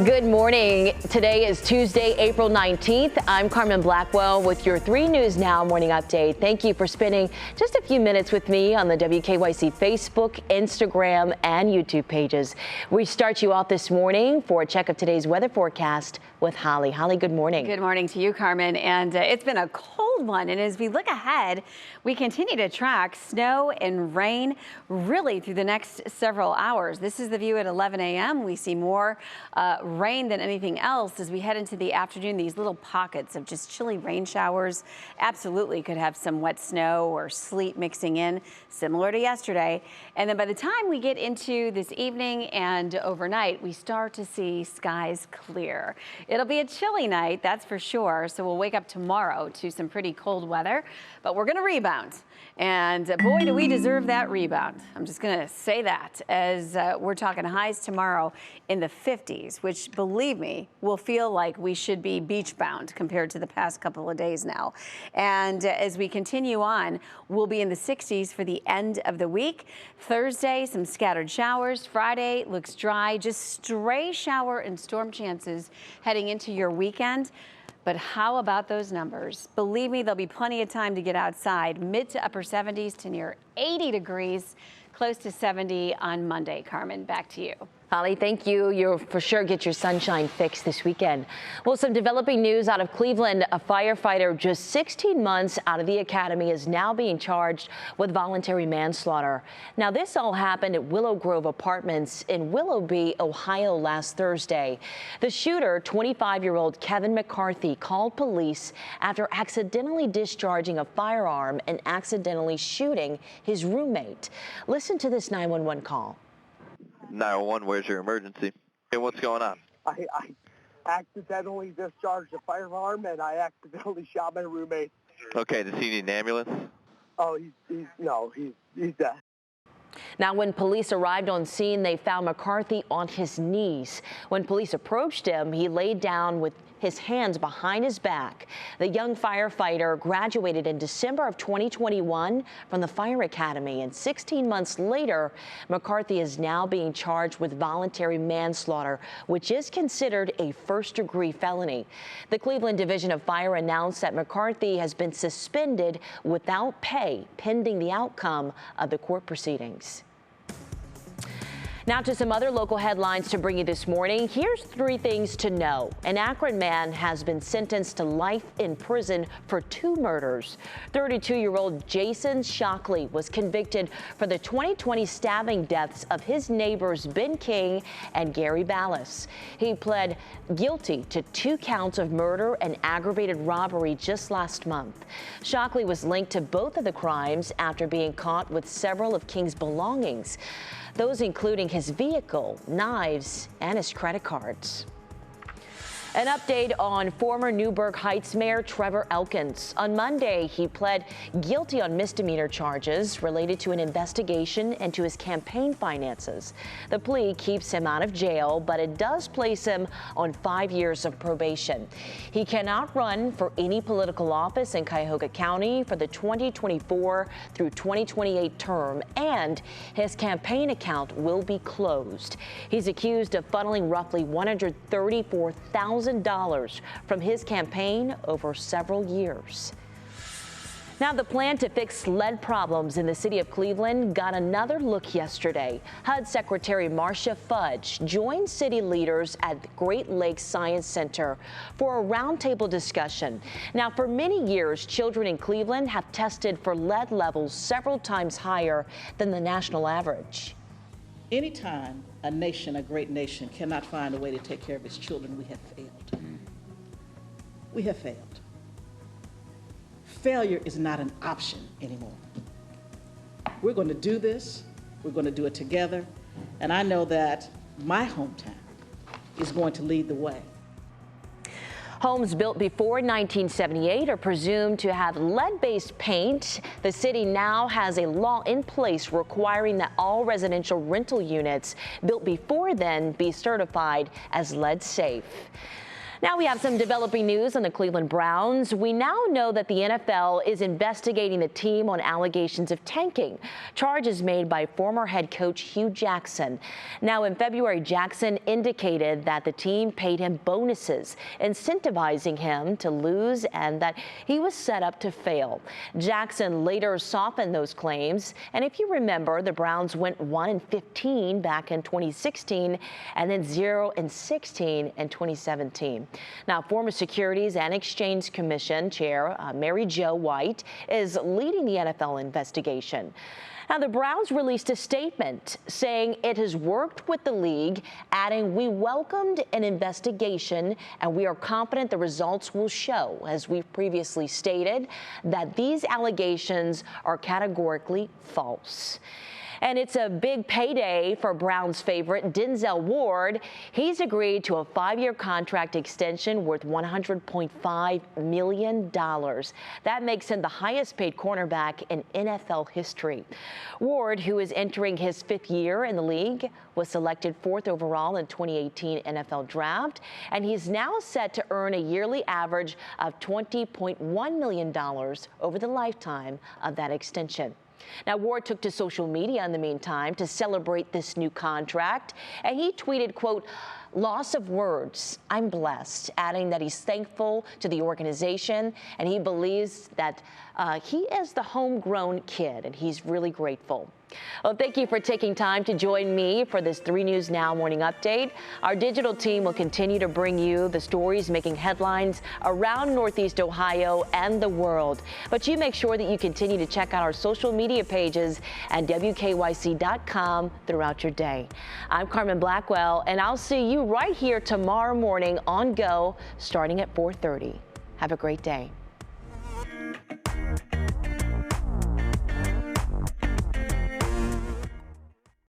Good morning. Today is Tuesday, April 19th. I'm Carmen Blackwell with your 3 News Now morning update. Thank you for spending just a few minutes with me on the WKYC Facebook, Instagram, and YouTube pages. We start you off this morning for a check of today's weather forecast with Holly. Holly, good morning. Good morning to you, Carmen. And it's been a cold one. And as we look ahead, we continue to track snow and rain really through the next several hours. This is the view at 11 a.m. We see more rain than anything else as we head into the afternoon. These little pockets of just chilly rain showers absolutely could have some wet snow or sleet mixing in, similar to yesterday. And then by the time we get into this evening and overnight, we start to see skies clear. It'll be a chilly night, that's for sure. So we'll wake up tomorrow to some pretty cold weather, but we're going to rebound. And boy, do we deserve that rebound. I'm just going to say that as we're talking highs tomorrow in the 50s, which, believe me, will feel like we should be beach bound compared to the past couple of days now. And as we continue on, we'll be in the 60s for the end of the week. Thursday, some scattered showers. Friday looks dry, just stray shower and storm chances heading into your weekend. But how about those numbers? Believe me, there'll be plenty of time to get outside. Mid to upper 70s to near 80 degrees, close to 70 on Monday. Carmen, back to you. Holly, thank you. You'll for sure get your sunshine fix this weekend. Well, some developing news out of Cleveland. A firefighter just 16 months out of the academy is now being charged with voluntary manslaughter. Now, this all happened at Willow Grove Apartments in Willoughby, Ohio last Thursday. The shooter, 25-year-old Kevin McCarthy, called police after accidentally discharging a firearm and accidentally shooting his roommate. Listen to this 911 call. 911, where's your emergency? Hey, what's going on? I accidentally discharged a firearm and I accidentally shot my roommate. Okay, does he need an ambulance? Oh, he's dead. Now, when police arrived on scene, they found McCarthy on his knees. When police approached him, he laid down with his hands behind his back. The young firefighter graduated in December of 2021 from the Fire Academy, and 16 months later, McCarthy is now being charged with voluntary manslaughter, which is considered a first-degree felony. The Cleveland Division of Fire announced that McCarthy has been suspended without pay pending the outcome of the court proceedings. Now to some other local headlines to bring you this morning. Here's 3 things to know. An Akron man has been sentenced to life in prison for 2 murders. 32-year-old Jason Shockley was convicted for the 2020 stabbing deaths of his neighbors Ben King and Gary Ballas. He pled guilty to 2 counts of murder and aggravated robbery just last month. Shockley was linked to both of the crimes after being caught with several of King's belongings, those including his vehicle, knives, and his credit cards. An update on former Newburgh Heights Mayor Trevor Elkins. On Monday, he pled guilty on misdemeanor charges related to an investigation into his campaign finances. The plea keeps him out of jail, but it does place him on 5 years of probation. He cannot run for any political office in Cuyahoga County for the 2024 through 2028 term, and his campaign account will be closed. He's accused of funneling roughly $134,000 from his campaign over several years. Now, the plan to fix lead problems in the city of Cleveland got another look yesterday. HUD Secretary Marcia Fudge joined city leaders at the Great Lakes Science Center for a roundtable discussion. Now, for many years, children in Cleveland have tested for lead levels several times higher than the national average. Anytime a nation, a great nation, cannot find a way to take care of its children, we have failed. We have failed. Failure is not an option anymore. We're going to do this. We're going to do it together. And I know that my hometown is going to lead the way. Homes built before 1978 are presumed to have lead-based paint. The city now has a law in place requiring that all residential rental units built before then be certified as lead safe. Now we have some developing news on the Cleveland Browns. We now know that the NFL is investigating the team on allegations of tanking, charges made by former head coach Hugh Jackson. Now in February, Jackson indicated that the team paid him bonuses, incentivizing him to lose and that he was set up to fail. Jackson later softened those claims, and if you remember, the Browns went 1-15 back in 2016 and then 0-16 in 2017. Now, former Securities and Exchange Commission Chair Mary Jo White is leading the NFL investigation. Now, the Browns released a statement saying it has worked with the league, adding, "We welcomed an investigation and we are confident the results will show, as we've previously stated, that these allegations are categorically false." And it's a big payday for Browns favorite Denzel Ward. He's agreed to a 5-year contract extension worth $100.5 million. That makes him the highest paid cornerback in NFL history. Ward, who is entering his 5th year in the league, was selected 4th overall in 2018 NFL draft, and he's now set to earn a yearly average of $20.1 million over the lifetime of that extension. Now, Ward took to social media in the meantime to celebrate this new contract, and he tweeted, quote, "Loss of words, I'm blessed," adding that he's thankful to the organization and he believes that he is the homegrown kid and he's really grateful. Well, thank you for taking time to join me for this 3 News Now morning update. Our digital team will continue to bring you the stories making headlines around Northeast Ohio and the world. But you make sure that you continue to check out our social media pages and WKYC.com throughout your day. I'm Carmen Blackwell, and I'll see you right here tomorrow morning on Go starting at 4:30. Have a great day.